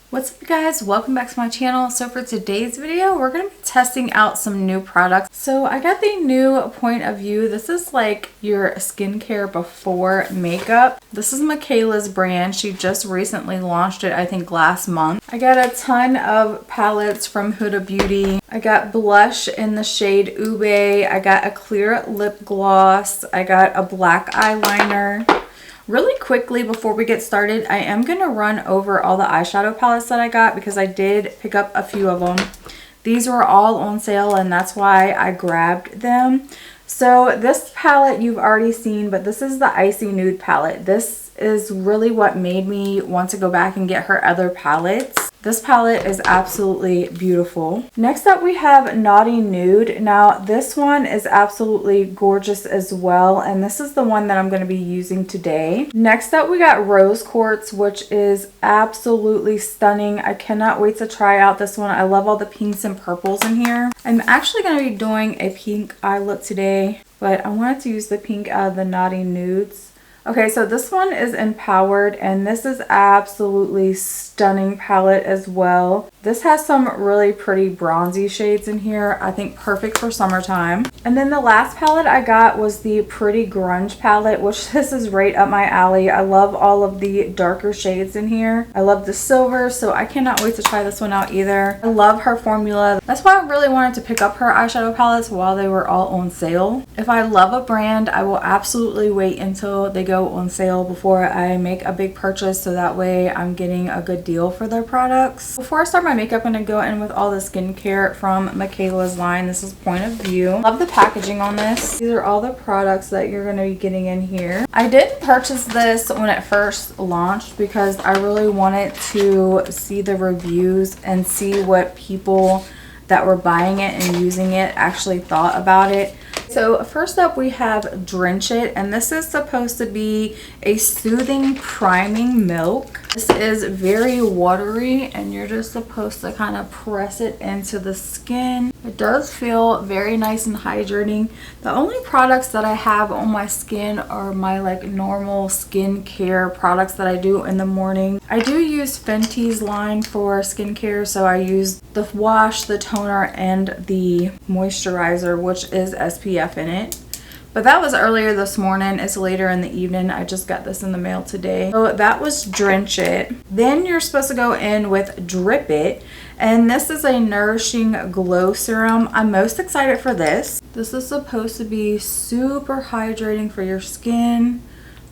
What's up guys, welcome back to my channel. So for today's video we're going to be testing out some new products. So I got the new Point of View. This is like your skincare before makeup. This is Mikayla's brand. She just recently launched it, I think last month. I got a ton of palettes from Huda Beauty. I got blush in the shade Ube. I got a clear lip gloss. I got a black eyeliner. Really quickly before we get started, I am going to run over all the eyeshadow palettes that I got because I did pick up a few of them. These were all on sale and that's why I grabbed them. So this palette you've already seen, but this is the Icy Nude palette. This is really what made me want to go back and get her other palettes. This palette is absolutely beautiful. Next up we have Naughty Nude. Now this one is absolutely gorgeous as well, and this is the one that I'm going to be using today. Next up we got Rose Quartz, which is absolutely stunning. I cannot wait to try out this one. I love all the pinks and purples in here. I'm actually going to be doing a pink eye look today, but I wanted to use the pink out of the Naughty Nudes. Okay, so this one is Empowered, and this is absolutely stunning palette as well. This has some really pretty bronzy shades in here. I think perfect for summertime. And then the last palette I got was the Pretty Grunge palette, which this is right up my alley. I love all of the darker shades in here. I love the silver, so I cannot wait to try this one out either. I love her formula. That's why I really wanted to pick up her eyeshadow palettes while they were all on sale. If I love a brand, I will absolutely wait until they go on sale before I make a big purchase, so that way I'm getting a good deal for their products. Before I start my makeup, I'm going to go in with all the skincare from Mikayla's line. This is Point of View. Love the packaging on this. These are all the products that you're going to be getting in here. I did purchase this when it first launched because I really wanted to see the reviews and see what people that were buying it and using it actually thought about it. So first up we have Drench It, and this is supposed to be a soothing priming milk. This is very watery and you're just supposed to kind of press it into the skin. It does feel very nice and hydrating. The only products that I have on my skin are my like normal skincare products that I do in the morning. I do use Fenty's line for skincare, so I use the wash, the toner, and the moisturizer, which is SPF in it. But that was earlier this morning. It's later in the evening. I just got this in the mail today. So that was Drench It. Then you're supposed to go in with Drip It. And this is a nourishing glow serum. I'm most excited for this. This is supposed to be super hydrating for your skin,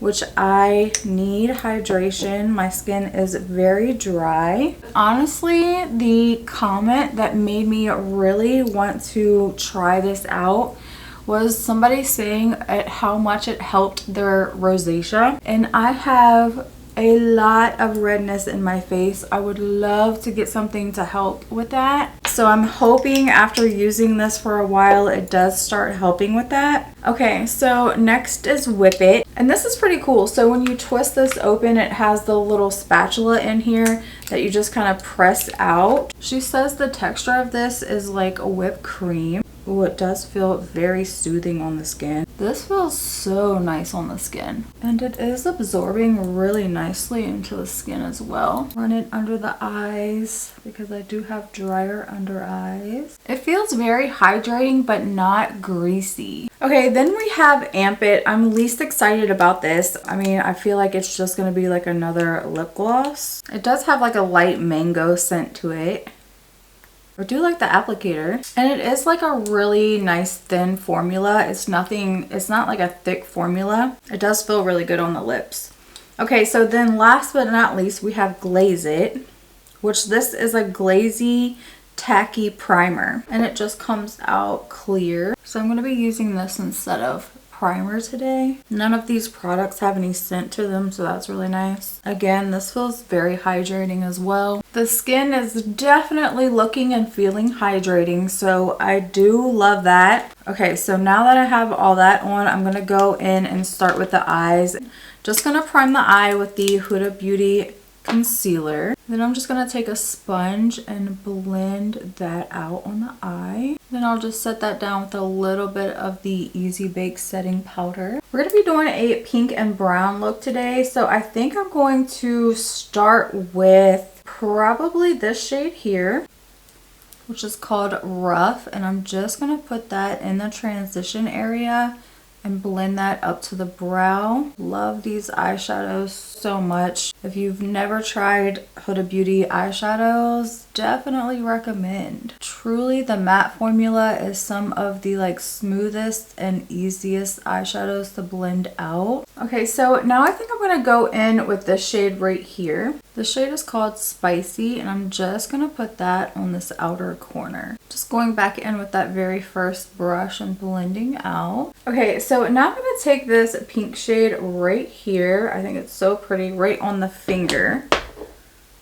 which I need hydration. My skin is very dry. Honestly, the comment that made me really want to try this out was somebody saying how much it helped their rosacea. And I have a lot of redness in my face. I would love to get something to help with that. So I'm hoping after using this for a while, it does start helping with that. Okay, so next is Whip It. And this is pretty cool. So when you twist this open, it has the little spatula in here that you just kind of press out. She says the texture of this is like a whipped cream. Ooh, it does feel very soothing on the skin. This feels so nice on the skin. And it is absorbing really nicely into the skin as well. Run it under the eyes because I do have drier under eyes. It feels very hydrating but not greasy. Okay, then we have Amp It. I'm least excited about this. I mean, I feel like it's just going to be like another lip gloss. It does have like a light mango scent to it. I do like the applicator, and it is like a really nice thin formula. It's not like a thick formula. It does feel really good on the lips. Okay, so then last but not least we have Glaze It, which this is a glazy tacky primer, and it just comes out clear. So I'm going to be using this instead of primer today. None of these products have any scent to them, so that's really nice. Again, this feels very hydrating as well. The skin is definitely looking and feeling hydrating, so I do love that. Okay, so now that I have all that on, I'm going to go in and start with the eyes. Just going to prime the eye with the Huda Beauty concealer. Then I'm just going to take a sponge and blend that out on the eye. Then I'll just set that down with a little bit of the Easy Bake setting powder. We're going to be doing a pink and brown look today. So I think I'm going to start with probably this shade here, which is called Rough. And I'm just going to put that in the transition area and blend that up to the brow. Love these eyeshadows so much. If you've never tried Huda Beauty eyeshadows, definitely recommend. Truly, the matte formula is some of the like smoothest and easiest eyeshadows to blend out. Okay, so now I think I'm gonna go in with this shade right here. The shade is called Spicy, and I'm just gonna put that on this outer corner. Just going back in with that very first brush and blending out. Okay, so now I'm gonna take this pink shade right here. I think it's so pretty, right on the finger.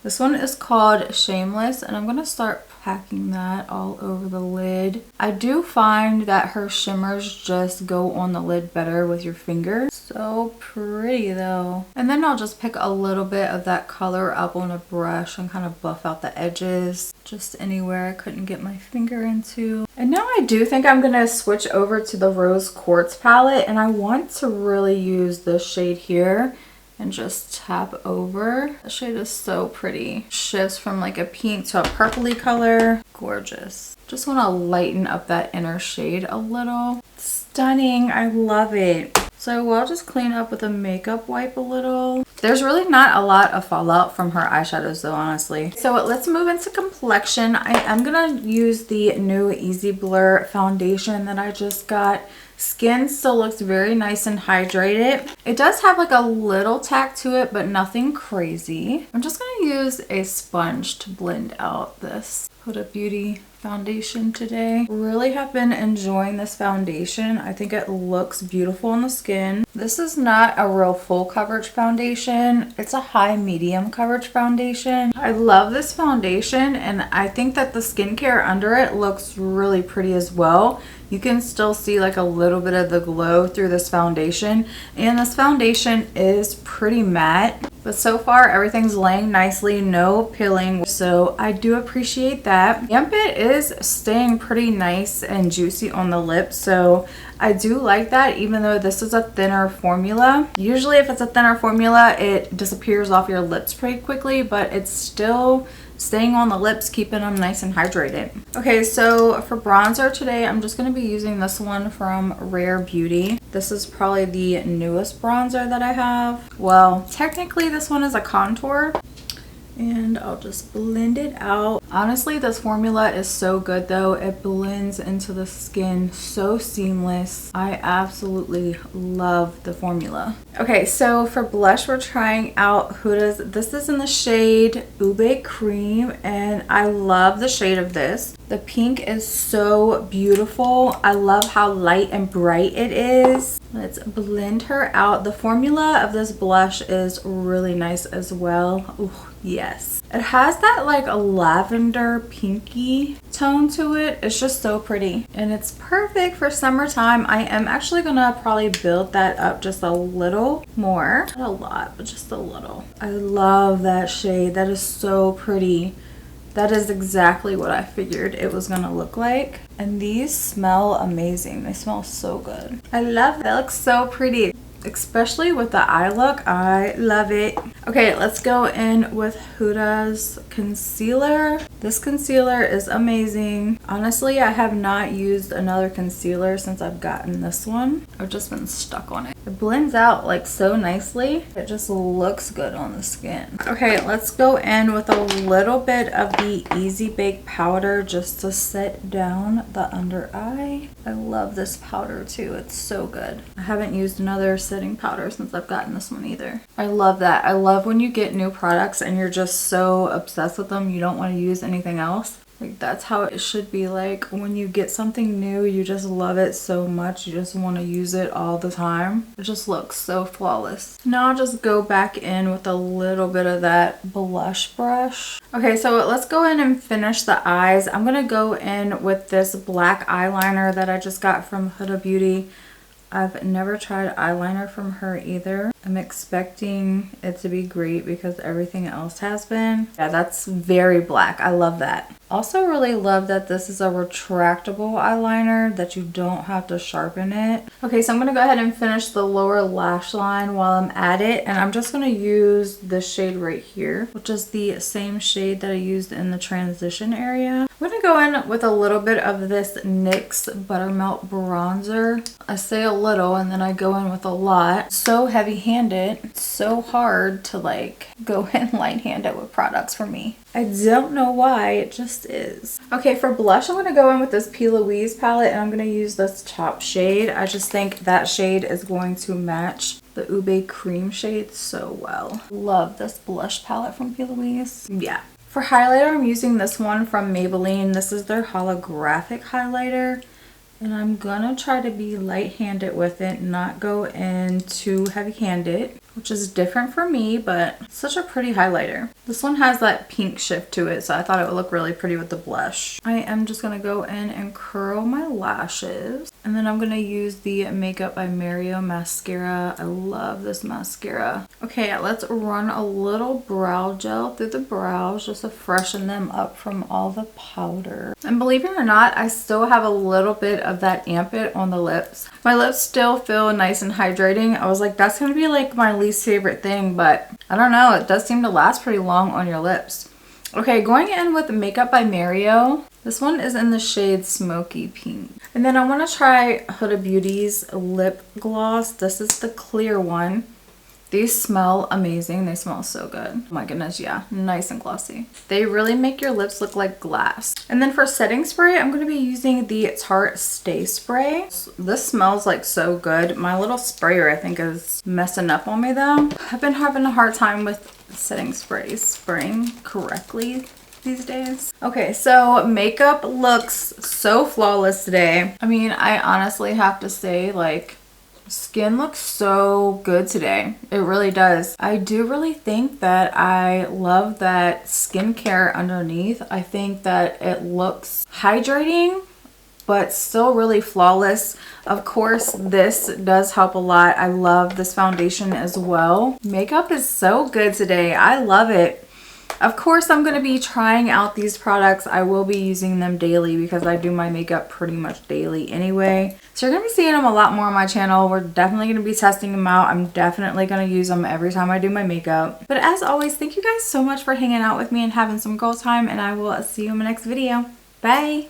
This one is called Shameless, and I'm gonna start packing that all over the lid. I do find that her shimmers just go on the lid better with your finger. So pretty though. And then I'll just pick a little bit of that color up on a brush and kind of buff out the edges, just anywhere I couldn't get my finger into. And now I do think I'm gonna switch over to the Rose Quartz palette, and I want to really use this shade here and just tap over. The shade is so pretty. Shifts from like a pink to a purpley color. Gorgeous. Just want to lighten up that inner shade a little. Stunning. I love it. So I will just clean up with a makeup wipe a little. There's really not a lot of fallout from her eyeshadows though, honestly. So let's move into complexion. I am gonna use the new Easy Blur foundation that I just got. Skin still looks very nice and hydrated. It does have like a little tack to it, but nothing crazy. I'm just gonna use a sponge to blend out this Huda Beauty foundation today. Really have been enjoying this foundation. I think it looks beautiful on the skin. This is not a real full coverage foundation. It's a high medium coverage foundation. I love this foundation, and I think that the skincare under it looks really pretty as well. You can still see like a little bit of the glow through this foundation, and this foundation is pretty matte, but so far everything's laying nicely, no peeling, so I do appreciate that. Gambit is staying pretty nice and juicy on the lips, so I do like that, even though this is a thinner formula. Usually if it's a thinner formula, it disappears off your lips pretty quickly, but it's still staying on the lips, keeping them nice and hydrated. Okay, so for bronzer today, I'm just going to be using this one from Rare Beauty. This is probably the newest bronzer that I have. Well, technically this one is a contour, and I'll just blend it out. Honestly, this formula is so good though. It blends into the skin so seamless. I absolutely love the formula. Okay, so for blush, we're trying out Huda's. This is in the shade Ube Cream, and I love the shade of this. The pink is so beautiful. I love how light and bright it is. Let's blend her out. The formula of this blush is really nice as well. Ooh, yes. It has that like a lavender pinky tone to it. It's just so pretty, and it's perfect for summertime. I am actually gonna probably build that up just a little more. Not a lot, but just a little. I love that shade. That is so pretty. That is exactly what I figured it was gonna look like. And these smell amazing. They smell so good. I love it. That looks so pretty, especially with the eye look. I love it. Okay, let's go in with Huda's concealer. This concealer is amazing. Honestly, I have not used another concealer since I've gotten this one. I've just been stuck on it. It blends out like so nicely. It just looks good on the skin. Okay, let's go in with a little bit of the Easy Bake powder just to set down the under eye. I love this powder too. It's so good. I haven't used another setting powder since I've gotten this one either. I love that. I love when you get new products and you're just so obsessed with them you don't want to use anything else. Like, that's how it should be. Like, when you get something new, you just love it so much. You just want to use it all the time. It just looks so flawless. Now I'll just go back in with a little bit of that blush brush. Okay, so let's go in and finish the eyes. I'm going to go in with this black eyeliner that I just got from Huda Beauty. I've never tried eyeliner from her either. I'm expecting it to be great because everything else has been. Yeah, that's very black. I love that. Also really love that this is a retractable eyeliner, that you don't have to sharpen it. Okay, so I'm gonna go ahead and finish the lower lash line while I'm at it, and I'm just gonna use this shade right here, which is the same shade that I used in the transition area. I'm gonna go in with a little bit of this NYX Buttermelt bronzer. I say a little and then I go in with a lot. So heavy-handed, it's so hard to like go in light-handed with products for me. I don't know why, it just is. Okay, for blush, I'm gonna go in with this P. Louise palette, and I'm gonna use this top shade. I just think that shade is going to match the Ube cream shade so well. Love this blush palette from P. Louise. Yeah. For highlighter, I'm using this one from Maybelline. This is their holographic highlighter. And I'm gonna try to be light-handed with it, not go in too heavy-handed, which is different for me, but such a pretty highlighter. This one has that pink shift to it, so I thought it would look really pretty with the blush. I am just gonna go in and curl my lashes. And then I'm gonna use the Makeup by Mario mascara. I love this mascara. Okay, let's run a little brow gel through the brows just to freshen them up from all the powder. And believe it or not, I still have a little bit of that Amp It on the lips. My lips still feel nice and hydrating. I was like, that's gonna be like my least favorite thing, but I don't know, it does seem to last pretty long on your lips. Okay, going in with Makeup by Mario. This one is in the shade Smoky Pink. And then I want to try Huda Beauty's lip gloss. This is the clear one. These smell amazing. They smell so good. Oh my goodness, yeah. Nice and glossy. They really make your lips look like glass. And then for setting spray, I'm going to be using the Tarte Stay Spray. This smells like so good. My little sprayer, I think, is messing up on me though. I've been having a hard time with setting sprays spraying correctly these days. Okay, so makeup looks so flawless today. I mean, I honestly have to say, like, skin looks so good today. It really does. I do really think that I love that skincare underneath. I think that it looks hydrating, but still really flawless. Of course, this does help a lot. I love this foundation as well. Makeup is so good today. I love it. Of course, I'm going to be trying out these products. I will be using them daily because I do my makeup pretty much daily anyway. So you're going to be seeing them a lot more on my channel. We're definitely going to be testing them out. I'm definitely going to use them every time I do my makeup. But as always, thank you guys so much for hanging out with me and having some girl time, and I will see you in my next video. Bye!